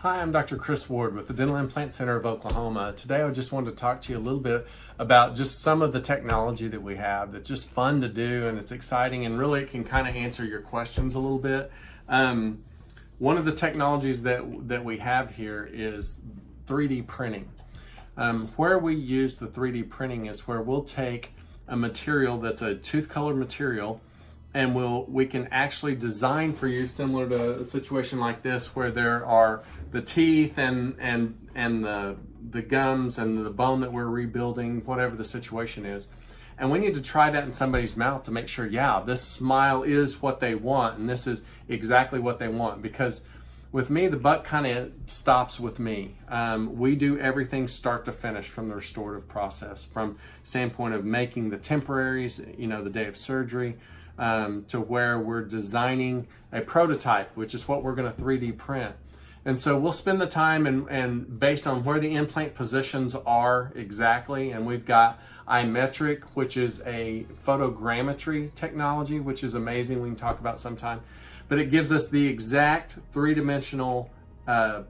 Hi, I'm Dr. Chris Ward with the Dental Implant Center of Oklahoma. Today I just wanted to talk to you a little bit about just some of the technology that we have that's just fun to do and it's exciting and really it can kind of answer your questions a little bit. One of the technologies that we have here is 3D printing. Where we use the 3D printing is where we'll take a material that's a tooth colored material and we can actually design for you, similar to a situation like this where there are the teeth and the gums and the bone that we're rebuilding, whatever the situation is. And we need to try that in somebody's mouth to make sure, yeah, this smile is what they want and this is exactly what they want. Because with me, the buck kind of stops with me. We do everything start to finish from the restorative process, from standpoint of making the temporaries, the day of surgery, to where we're designing a prototype, which is what we're going to 3D print. And so we'll spend the time and based on where the implant positions are exactly, and we've got iMetric, which is a photogrammetry technology, which is amazing, we can talk about sometime, but it gives us the exact three-dimensional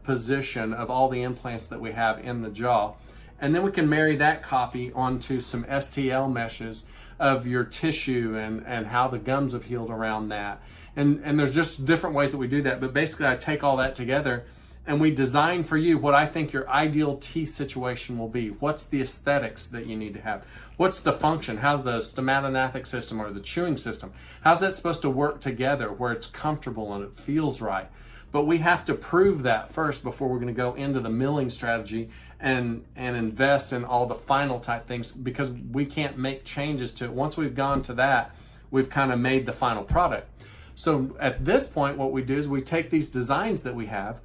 position of all the implants that we have in the jaw. And then we can marry that copy onto some STL meshes of your tissue and how the gums have healed around that. And there's just different ways that we do that. But basically I take all that together and we design for you what I think your ideal teeth situation will be. What's the aesthetics that you need to have? What's the function? How's the stomatognathic system or the chewing system? How's that supposed to work together where it's comfortable and it feels right? But we have to prove that first before we're going to go into the milling strategy and invest in all the final type things, because we can't make changes to it. Once we've gone to that, we've kind of made the final product. So at this point, what we do is we take these designs that we have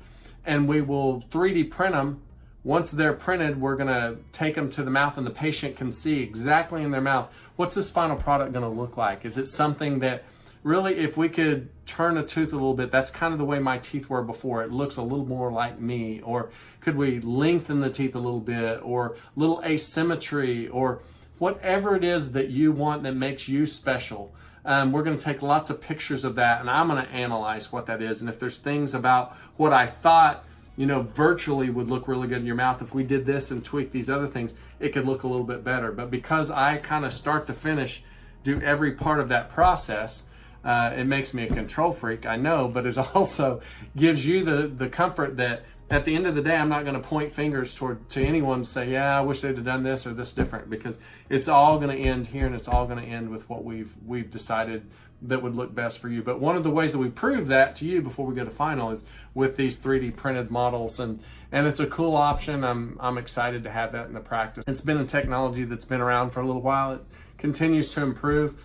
and we will 3D print them. Once they're printed, we're going to take them to the mouth and the patient can see exactly in their mouth, what's this final product going to look like? Is it something that really, if we could turn a tooth a little bit, that's kind of the way my teeth were before. It looks a little more like me. Or could we lengthen the teeth a little bit, or little asymmetry, or whatever it is that you want that makes you special. We're going to take lots of pictures of that and I'm going to analyze what that is. And if there's things about what I thought, virtually would look really good in your mouth, if we did this and tweak these other things, it could look a little bit better. But because I kind of start to finish, do every part of that process, it makes me a control freak, I know, but it also gives you the comfort that at the end of the day, I'm not going to point fingers to anyone and say, yeah, I wish they'd have done this or this different, because it's all going to end here and it's all going to end with what we've decided that would look best for you. But one of the ways that we prove that to you before we go to final is with these 3D printed models, and it's a cool option. I'm excited to have that in the practice. It's been a technology that's been around for a little while. It continues to improve.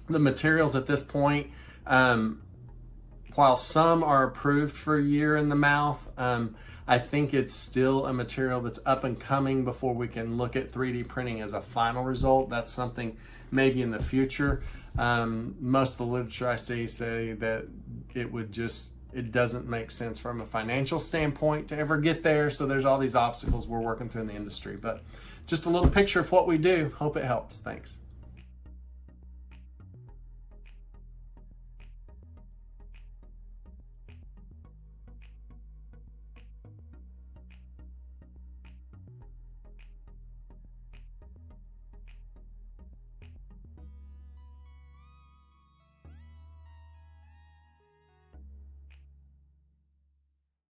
The materials at this point, while some are approved for a year in the mouth, I think it's still a material that's up and coming before we can look at 3D printing as a final result. That's something maybe in the future. Most of the literature I see say that it doesn't make sense from a financial standpoint to ever get there. So there's all these obstacles we're working through in the industry. But just a little picture of what we do. Hope it helps. Thanks.